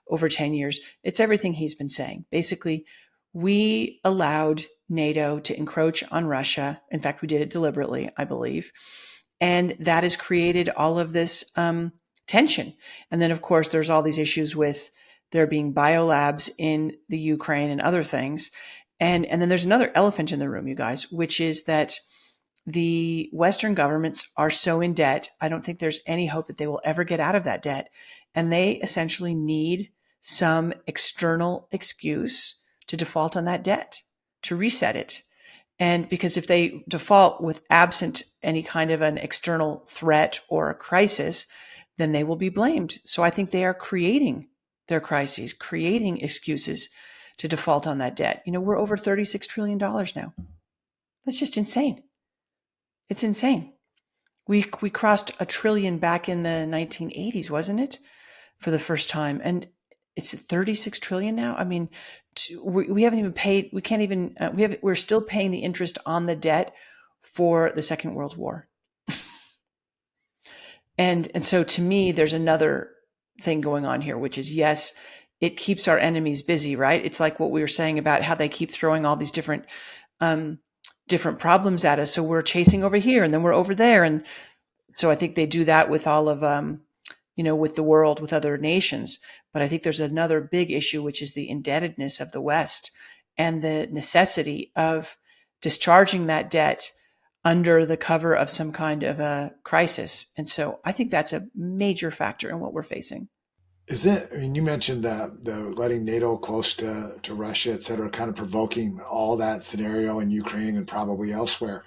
over 10 years. It's everything he's been saying. Basically, we allowed NATO to encroach on Russia. In fact, we did it deliberately, I believe. And that has created all of this tension. And then, of course, there's all these issues with there being biolabs in the Ukraine and other things. And then there's another elephant in the room, you guys, which is that the Western governments are so in debt. I don't think there's any hope that they will ever get out of that debt. And they essentially need some external excuse to default on that debt, to reset it. And because if they default with absent any kind of an external threat or a crisis, then they will be blamed. So I think they are creating their crises, creating excuses to default on that debt. We're over $36 trillion now. That's just insane. It's insane. We crossed $1 trillion back in the 1980s, wasn't it? For the first time. And it's at 36 trillion now. I mean, we haven't even paid, we can't even, we're still paying the interest on the debt for the Second World War. And so to me, there's another thing going on here, which is, yes, it keeps our enemies busy, right? It's like what we were saying about how they keep throwing all these different problems at us. So we're chasing over here and then we're over there. And so I think they do that with all of, with the world, with other nations. But I think there's another big issue, which is the indebtedness of the West and the necessity of discharging that debt under the cover of some kind of a crisis. And so I think that's a major factor in what we're facing. Is it? I mean, you mentioned the letting NATO close to Russia, et cetera, kind of provoking all that scenario in Ukraine and probably elsewhere.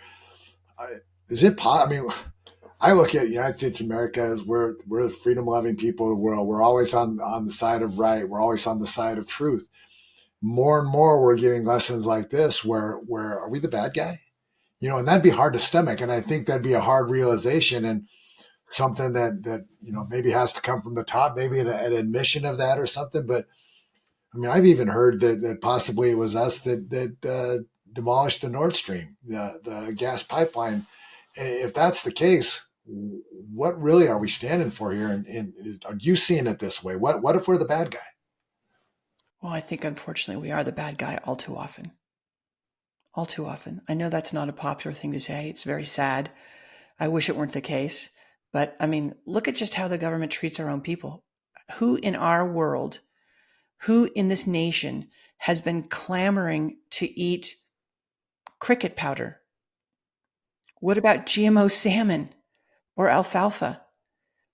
Uh, Is it? I mean, I look at the United States of America as we're the freedom loving people of the world. We're always on the side of right. We're always on the side of truth. More and more, we're getting lessons like this where are we the bad guy? And that'd be hard to stomach. And I think that'd be a hard realization and something that maybe has to come from the top, maybe an admission of that or something. But I mean, I've even heard that possibly it was us that demolished the Nord Stream, the gas pipeline. If that's the case, what really are we standing for here? And are you seeing it this way? What if we're the bad guy? Well, I think unfortunately we are the bad guy all too often. All too often. I know that's not a popular thing to say. It's very sad. I wish it weren't the case. But I mean, look at just how the government treats our own people. Who in our world, who in this nation has been clamoring to eat cricket powder? What about GMO salmon or alfalfa?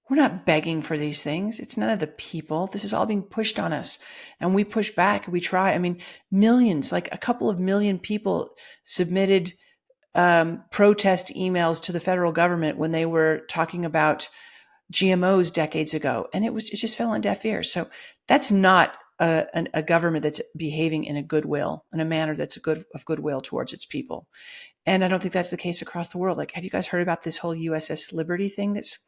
We're not begging for these things. It's none of the people. This is all being pushed on us. And we push back. We try. I mean, millions, like a couple of million people submitted protest emails to the federal government when they were talking about GMOs decades ago. And it just fell on deaf ears. So that's not a government that's behaving in a manner that's of goodwill towards its people. And I don't think that's the case across the world. Like, have you guys heard about this whole USS Liberty thing that's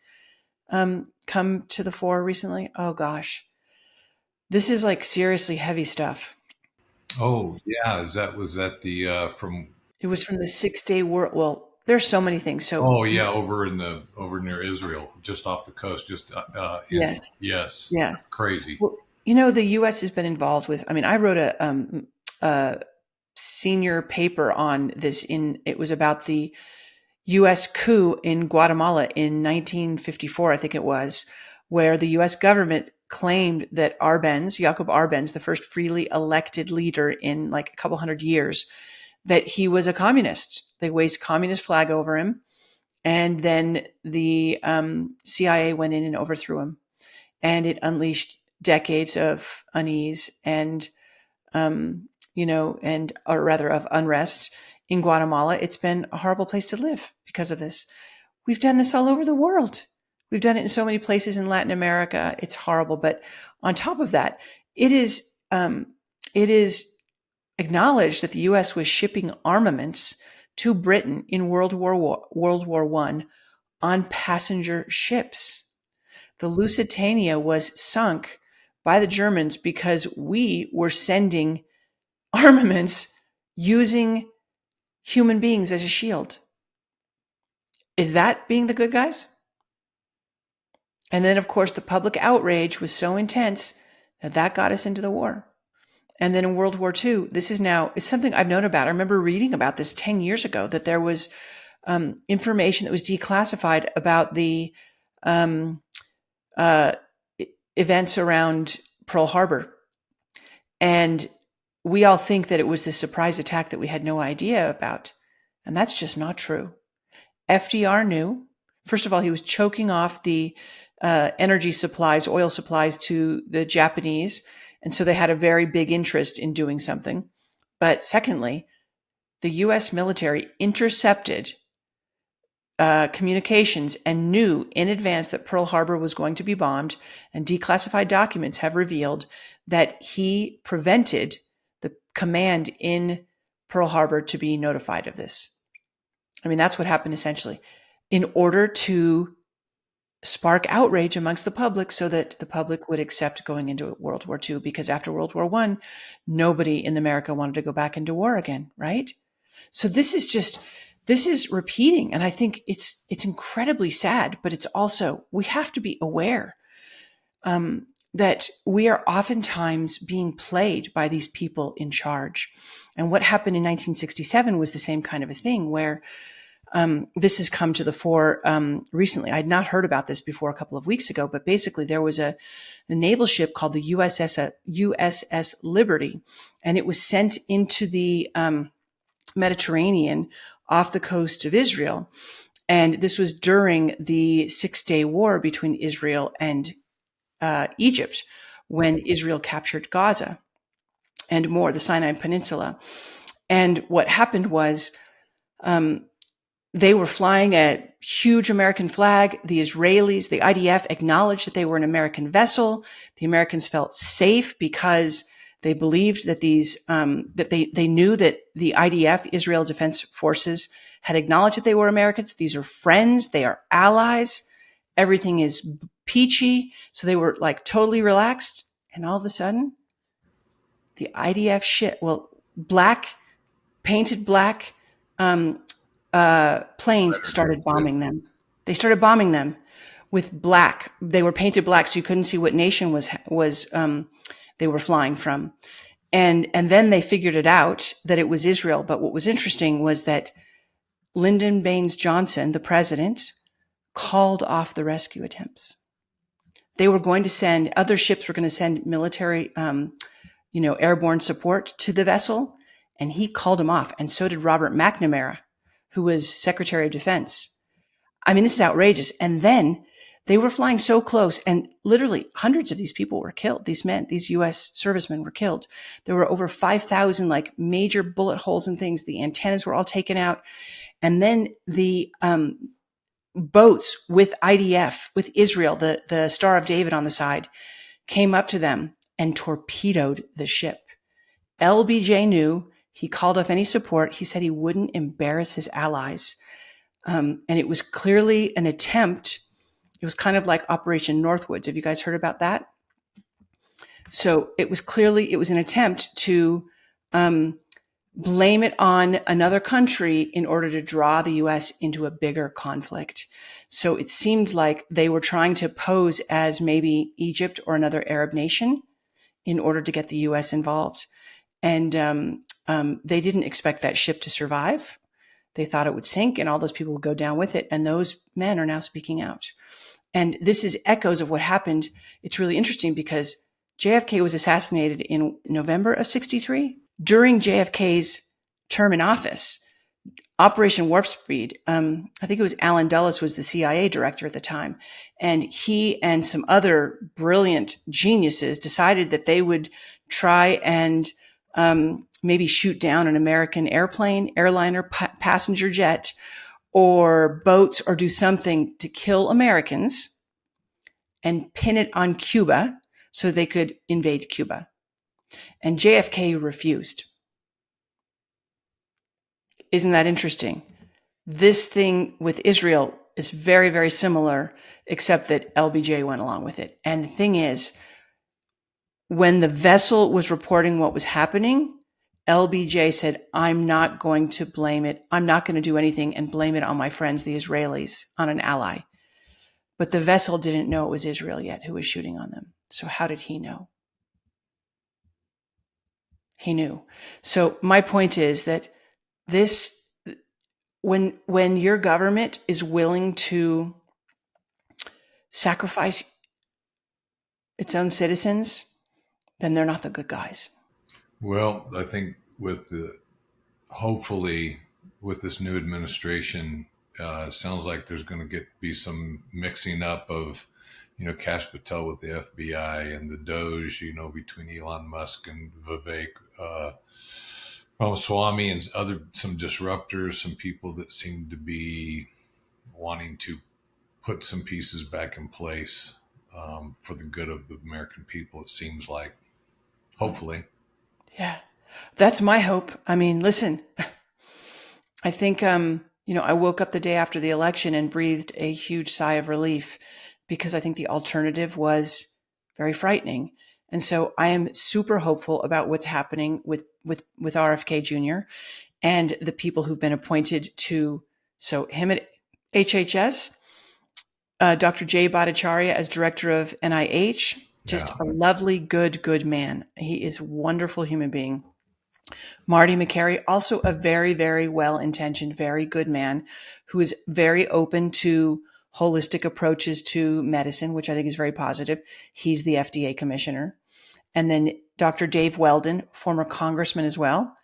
come to the fore recently? Oh gosh, this is like seriously heavy stuff. Oh yeah, was that the from? It was from the 6-Day War. Well, there's so many things. So Oh yeah, over near Israel, just off the coast, just yes, yes, yeah. crazy. Well, the U.S. has been involved with. I mean, I wrote a senior paper on this. It was about the U.S. coup in Guatemala in 1954, I think it was, where the U.S. government claimed that Jacob Arbenz, the first freely elected leader in like a couple hundred years, that he was a communist. They waved communist flag over him. And then the CIA went in and overthrew him. And it unleashed decades of unease and, or rather of unrest in Guatemala. It's been a horrible place to live because of this. We've done this all over the world. We've done it in so many places in Latin America. It's horrible. But on top of that, it is acknowledged that the U.S. was shipping armaments to Britain in World War I on passenger ships. The Lusitania was sunk by the Germans because we were sending armaments using human beings as a shield. Is that being the good guys? And then, of course, the public outrage was so intense that got us into the war. And then in World War II, it's something I've known about. I remember reading about this 10 years ago, that there was information that was declassified about the events around Pearl Harbor. And we all think that it was this surprise attack that we had no idea about. And that's just not true. FDR knew. First of all, he was choking off the energy supplies, oil supplies to the Japanese. And so they had a very big interest in doing something. But secondly, the U.S. military intercepted communications and knew in advance that Pearl Harbor was going to be bombed, and declassified documents have revealed that he prevented the command in Pearl Harbor to be notified of this. I mean, that's what happened essentially, in order to spark outrage amongst the public so that the public would accept going into World War II, because after World War I, nobody in America wanted to go back into war again, right? So this is repeating. And I think it's incredibly sad, but it's also, we have to be aware that we are oftentimes being played by these people in charge. And what happened in 1967 was the same kind of a thing, where this has come to the fore recently. I had not heard about this before a couple of weeks ago, but basically there was a naval ship called the USS Liberty, and it was sent into the Mediterranean off the coast of Israel. And this was during the 6-Day War between Israel and Egypt when Israel captured Gaza and more, the Sinai Peninsula. And what happened was they were flying a huge American flag. The Israelis, the IDF, acknowledged that they were an American vessel. The Americans felt safe because they believed that they knew that the IDF, Israel Defense Forces, had acknowledged that they were Americans. These are friends. They are allies. Everything is peachy. So they were like totally relaxed. And all of a sudden, the IDF painted black, planes started bombing them. They started bombing them with black. They were painted black, so you couldn't see what nation they were flying from. And then they figured it out that it was Israel. But what was interesting was that Lyndon Baines Johnson, the president, called off the rescue attempts. They were going to send, other ships were going to send military, airborne support to the vessel, and he called them off. And so did Robert McNamara, who was Secretary of Defense. I mean, this is outrageous. And then they were flying so close, and literally hundreds of these people were killed. These men, these U.S. servicemen were killed. There were over 5,000 like major bullet holes and things. The antennas were all taken out. And then the boats with IDF, with Israel, the Star of David on the side, came up to them and torpedoed the ship. LBJ knew. He called off any support. He said he wouldn't embarrass his allies. And it was clearly an attempt. It was kind of like Operation Northwoods. Have you guys heard about that? So it was an attempt to blame it on another country in order to draw the U.S. into a bigger conflict. So it seemed like they were trying to pose as maybe Egypt or another Arab nation in order to get the U.S. involved. And they didn't expect that ship to survive. They thought it would sink and all those people would go down with it. And those men are now speaking out. And this is echoes of what happened. It's really interesting because JFK was assassinated in November of 1963. During JFK's term in office, Operation Warp Speed, I think it was Alan Dulles was the CIA director at the time. And he and some other brilliant geniuses decided that they would try and maybe shoot down an American airliner, passenger jet, or boats, or do something to kill Americans and pin it on Cuba so they could invade Cuba. And JFK refused. Isn't that interesting? This thing with Israel is very, very similar, except that LBJ went along with it. And the thing is, when the vessel was reporting what was happening, LBJ said, I'm not going to blame it. I'm not going to do anything and blame it on my friends, the Israelis, on an ally. But the vessel didn't know it was Israel yet who was shooting on them. So how did he know? He knew. So my point is that when your government is willing to sacrifice its own citizens, then they're not the good guys. Well, I think hopefully with this new administration, sounds like there's going to be some mixing up of, Kash Patel with the FBI and the Doge, between Elon Musk and Vivek Ramaswamy and some disruptors, some people that seem to be wanting to put some pieces back in place for the good of the American people, it seems like. Hopefully. Yeah, that's my hope. I mean, listen, I think, I woke up the day after the election and breathed a huge sigh of relief because I think the alternative was very frightening. And so I am super hopeful about what's happening with RFK Jr. and the people who've been appointed so him at HHS, Dr. Jay Bhattacharya as director of NIH, just a lovely, good man. He is a wonderful human being. Marty McCary, also a very, very well-intentioned, very good man who is very open to holistic approaches to medicine, which I think is very positive. He's the FDA commissioner. And then Dr. Dave Weldon, former congressman as well.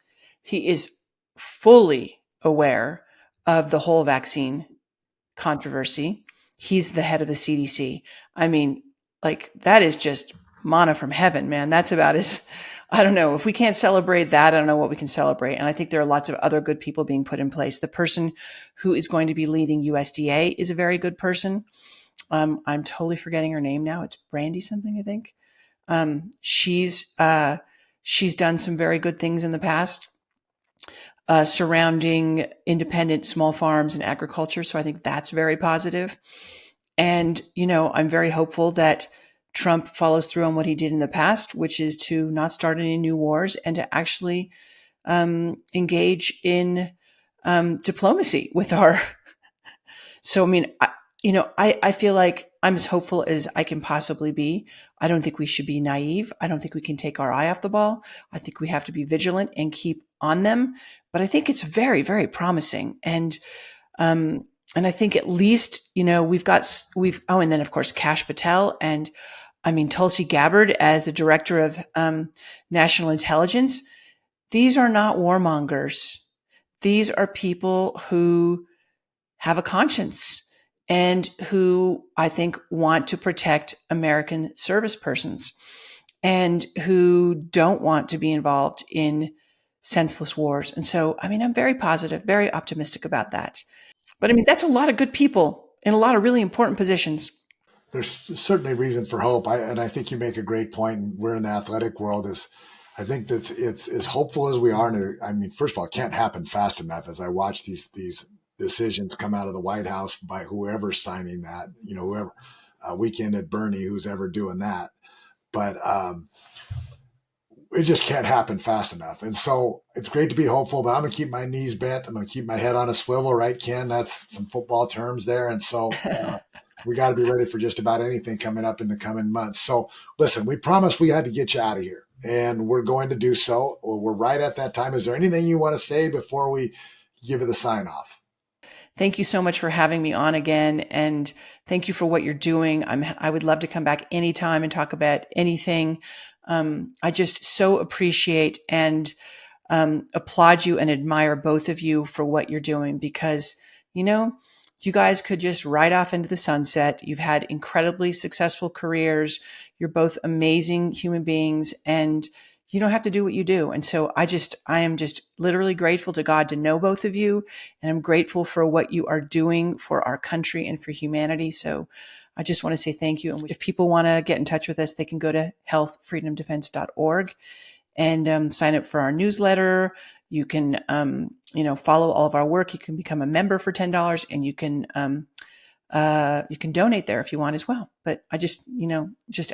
He is fully aware of the whole vaccine controversy. He's the head of the CDC. I mean, like, that is just manna from heaven, man. That's about as, I don't know, if we can't celebrate that, I don't know what we can celebrate. And I think there are lots of other good people being put in place. The person who is going to be leading USDA is a very good person. I'm totally forgetting her name now. It's Brandy something, I think. She's done some very good things in the past surrounding independent small farms and agriculture. So I think that's very positive. And, I'm very hopeful that Trump follows through on what he did in the past, which is to not start any new wars and to actually engage in diplomacy with our. So, I mean, I feel like I'm as hopeful as I can possibly be. I don't think we should be naive. I don't think we can take our eye off the ball. I think we have to be vigilant and keep on them. But I think it's very, very promising. And I think at least, and then of course, Kash Patel and Tulsi Gabbard as the director of national intelligence. These are not warmongers. These are people who have a conscience and who I think want to protect American service persons and who don't want to be involved in senseless wars. And so, I'm very positive, very optimistic about that. But that's a lot of good people in a lot of really important positions. There's certainly reason for hope. I think you make a great point. And we're in the athletic world. I think that it's as hopeful as we are. First of all, it can't happen fast enough. As I watch these decisions come out of the White House by whoever's signing that, whoever, Weekend at Bernie, who's ever doing that. But it just can't happen fast enough. And so it's great to be hopeful, but I'm going to keep my knees bent. I'm going to keep my head on a swivel, right, Ken? That's some football terms there. And so we got to be ready for just about anything coming up in the coming months. So listen, we promised we had to get you out of here, and we're going to do so. We're right at that time. Is there anything you want to say before we give you the sign off? Thank you so much for having me on again. And thank you for what you're doing. I would love to come back anytime and talk about anything. I just so appreciate and applaud you and admire both of you for what you're doing, because, you guys could just ride off into the sunset. You've had incredibly successful careers. You're both amazing human beings, and you don't have to do what you do. And so I am just literally grateful to God to know both of you. And I'm grateful for what you are doing for our country and for humanity. So I just want to say thank you. And if people want to get in touch with us, they can go to healthfreedomdefense.org and sign up for our newsletter. You can, follow all of our work. You can become a member for $10, and you can donate there if you want as well. But I just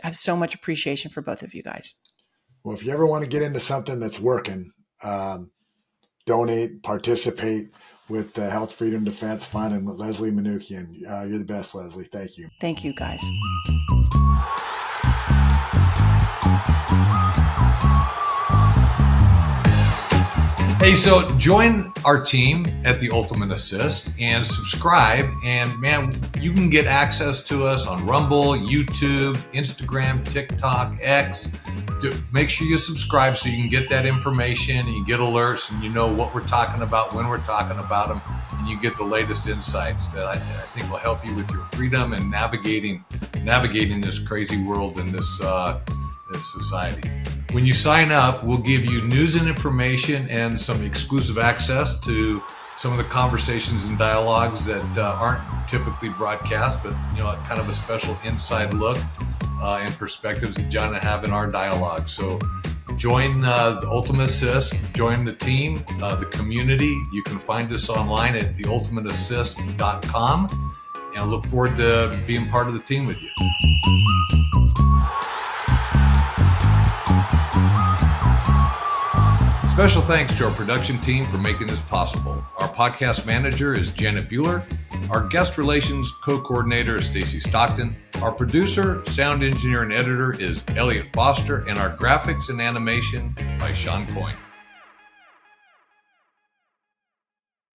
have so much appreciation for both of you guys. Well, if you ever want to get into something that's working, donate, participate with the Health Freedom Defense Fund and with Leslie Manookian. You're the best, Leslie. Thank you. Thank you, guys. Hey, so join our team at the Ultimate Assist and subscribe. And man, you can get access to us on Rumble, YouTube, Instagram, TikTok, X. Make sure you subscribe so you can get that information and you get alerts and you know what we're talking about, when we're talking about them, and you get the latest insights that I think will help you with your freedom and navigating this crazy world and this society. When you sign up, we'll give you news and information and some exclusive access to some of the conversations and dialogues that aren't typically broadcast, but kind of a special inside look and perspectives that John and I have in our dialogue. So join the Ultimate Assist, join the team, the community. You can find us online at theultimateassist.com, and I look forward to being part of the team with you. Special thanks to our production team for making this possible. Our podcast manager is Janet Bueller. Our guest relations co-coordinator is Stacy Stockton. Our producer, sound engineer, and editor is Elliot Foster, and our graphics and animation by Sean Coyne.